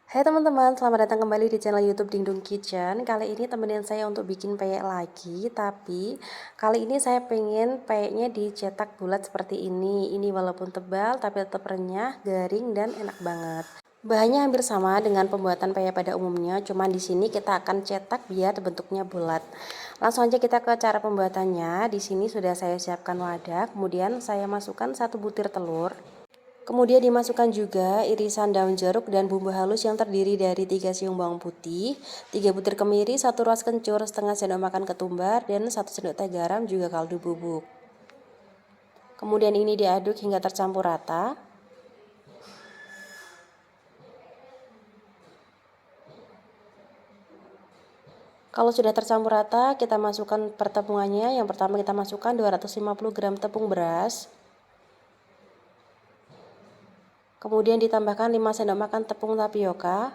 Hai teman-teman, selamat datang kembali di channel YouTube Dingdong Kitchen. Kali ini temenin saya untuk bikin peyek lagi, tapi kali ini saya pengen peyeknya dicetak bulat seperti ini. Ini walaupun tebal, tapi tetap renyah, garing, dan enak banget. Bahannya hampir sama dengan pembuatan peyek pada umumnya, cuma di sini kita akan cetak biar bentuknya bulat. Langsung aja kita ke cara pembuatannya. Di sini sudah saya siapkan wadah, kemudian saya masukkan 1 butir telur. Kemudian dimasukkan juga irisan daun jeruk dan bumbu halus yang terdiri dari 3 siung bawang putih, 3 butir kemiri, 1 ruas kencur, setengah sendok makan ketumbar, dan 1 sendok teh garam juga kaldu bubuk. Kemudian ini diaduk hingga tercampur rata. Kalau sudah tercampur rata, kita masukkan pertemuannya. Yang pertama kita masukkan 250 gram tepung beras. Kemudian ditambahkan 5 sendok makan tepung tapioka.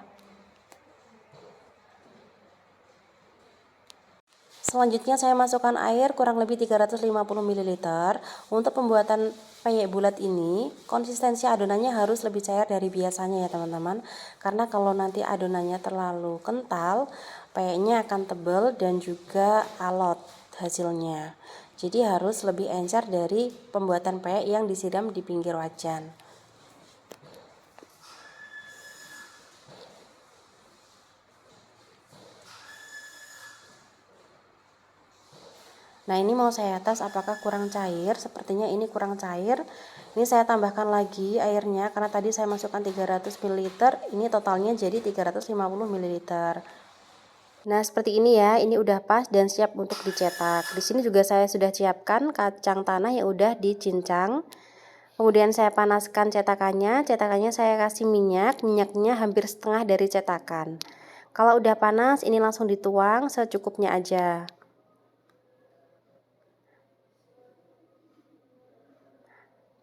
Selanjutnya saya masukkan air kurang lebih 350 ml. Untuk pembuatan peyek bulat ini, konsistensi adonannya harus lebih cair dari biasanya ya teman-teman. Karena kalau nanti adonannya terlalu kental, peyeknya akan tebal dan juga alot hasilnya. Jadi harus lebih encer dari pembuatan peyek yang disiram di pinggir wajan. Nah, ini mau saya tes apakah kurang cair. Sepertinya ini kurang cair. Ini saya tambahkan lagi airnya karena tadi saya masukkan 300 ml. Ini totalnya jadi 350 ml. Nah, seperti ini ya. Ini udah pas dan siap untuk dicetak. Di sini juga saya sudah siapkan kacang tanah yang udah dicincang. Kemudian saya panaskan cetakannya. Cetakannya saya kasih minyak. Minyaknya hampir setengah dari cetakan. Kalau udah panas, ini langsung dituang secukupnya aja.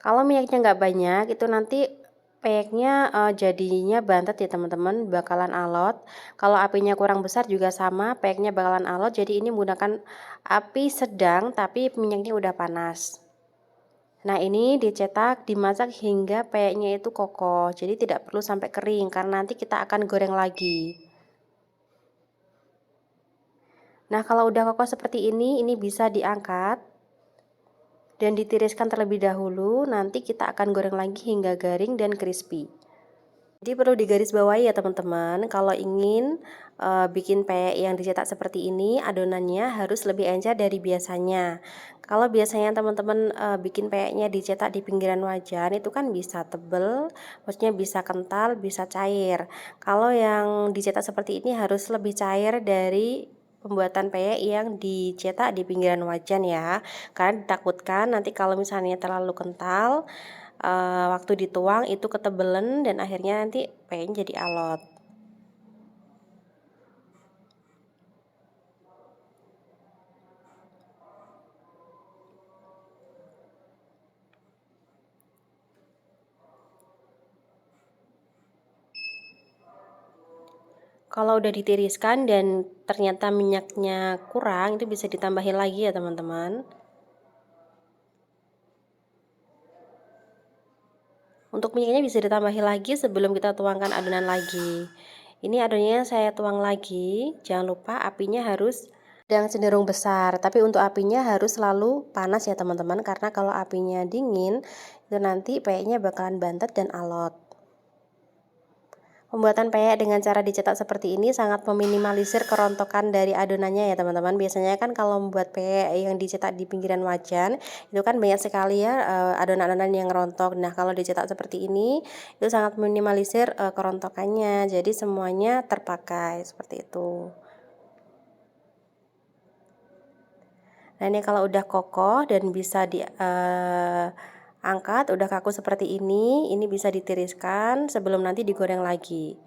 Kalau minyaknya nggak banyak, itu nanti peyeknya jadinya bantet ya teman-teman, bakalan alot. Kalau apinya kurang besar juga sama, peyeknya bakalan alot. Jadi ini menggunakan api sedang, tapi minyaknya udah panas. Nah, ini dicetak, dimasak hingga peyeknya itu kokoh. Jadi tidak perlu sampai kering, karena nanti kita akan goreng lagi. Nah, kalau udah kokoh seperti ini bisa diangkat dan ditiriskan terlebih dahulu. Nanti kita akan goreng lagi hingga garing dan crispy. Jadi perlu digarisbawahi ya teman-teman, kalau ingin bikin peyek yang dicetak seperti ini, adonannya harus lebih encer dari biasanya. Kalau biasanya teman-teman bikin peyeknya dicetak di pinggiran wajan, itu kan bisa tebel, maksudnya bisa kental, bisa cair. Kalau yang dicetak seperti ini harus lebih cair dari pembuatan peyek yang dicetak di pinggiran wajan ya, karena ditakutkan nanti kalau misalnya terlalu kental, waktu dituang itu ketebelan dan akhirnya nanti peyeknya jadi alot. Kalau udah ditiriskan dan ternyata minyaknya kurang, itu bisa ditambahin lagi ya teman-teman. Untuk minyaknya bisa ditambahin lagi sebelum kita tuangkan adonan lagi. Ini adonannya saya tuang lagi, jangan lupa apinya harus sedang cenderung besar, tapi untuk apinya harus selalu panas ya teman-teman, karena kalau apinya dingin itu nanti peyeknya bakalan bantet dan alot. Pembuatan peyek dengan cara dicetak seperti ini sangat meminimalisir kerontokan dari adonannya ya teman-teman. Biasanya kan kalau membuat peyek yang dicetak di pinggiran wajan itu kan banyak sekali ya adonan-adonan yang rontok. Nah, kalau dicetak seperti ini itu sangat meminimalisir kerontokannya. Jadi semuanya terpakai seperti itu. Nah, ini kalau udah kokoh dan bisa angkat, udah kaku seperti ini bisa ditiriskan sebelum nanti digoreng lagi.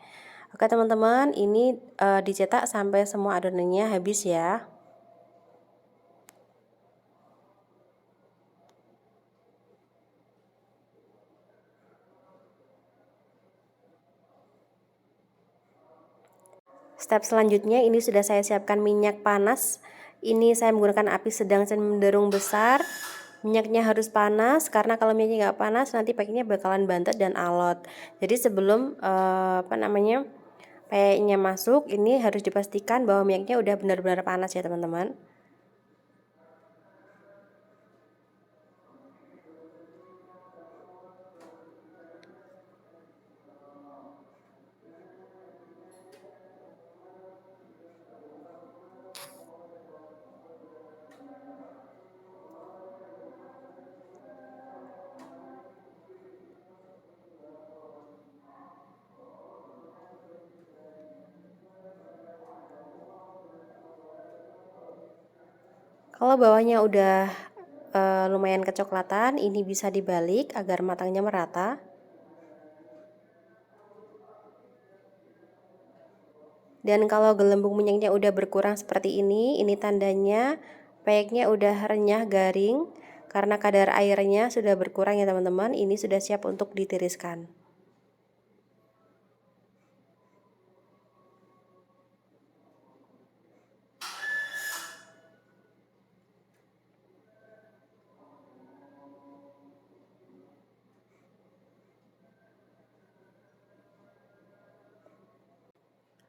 Oke teman-teman, ini dicetak sampai semua adonannya habis ya. Step selanjutnya ini sudah saya siapkan minyak panas. Ini saya menggunakan api sedang cenderung besar. Minyaknya harus panas karena kalau minyaknya nggak panas nanti peyeknya bakalan bantet dan alot. Jadi sebelum peyeknya masuk, ini harus dipastikan bahwa minyaknya udah benar-benar panas ya teman-teman. Kalau bawahnya udah lumayan kecoklatan, ini bisa dibalik agar matangnya merata. Dan kalau gelembung minyaknya udah berkurang seperti ini tandanya peyeknya udah renyah garing karena kadar airnya sudah berkurang ya teman-teman. Ini sudah siap untuk ditiriskan.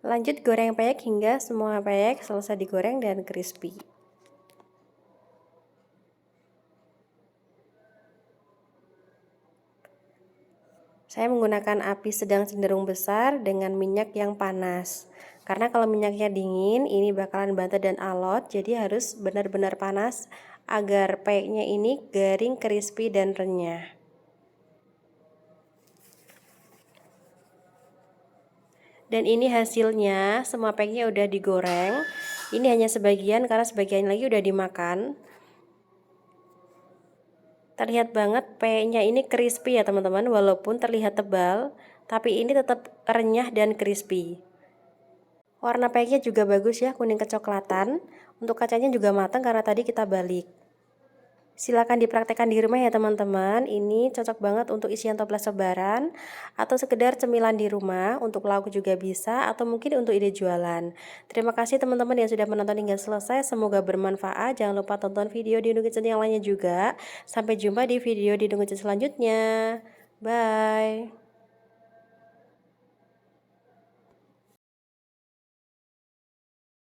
Lanjut goreng peyek hingga semua peyek selesai digoreng dan crispy. Saya menggunakan api sedang cenderung besar dengan minyak yang panas. Karena kalau minyaknya dingin, ini bakalan bantet dan alot, jadi harus benar-benar panas agar peyeknya ini garing, crispy, dan renyah. Dan ini hasilnya, semua peyeknya udah digoreng. Ini hanya sebagian karena sebagian lagi udah dimakan. Terlihat banget peyeknya ini crispy ya teman-teman, walaupun terlihat tebal, tapi ini tetap renyah dan crispy. Warna peyeknya juga bagus ya, kuning kecoklatan. Untuk kacanya juga matang karena tadi kita balik. Silakan dipraktekkan di rumah ya teman-teman. Ini cocok banget untuk isian toples lebaran atau sekedar cemilan di rumah, untuk lauk juga bisa atau mungkin untuk ide jualan. Terima kasih teman-teman yang sudah menonton hingga selesai. Semoga bermanfaat. Jangan lupa tonton video di Indonesian yang lainnya juga. Sampai jumpa di video di Indonesian selanjutnya. Bye.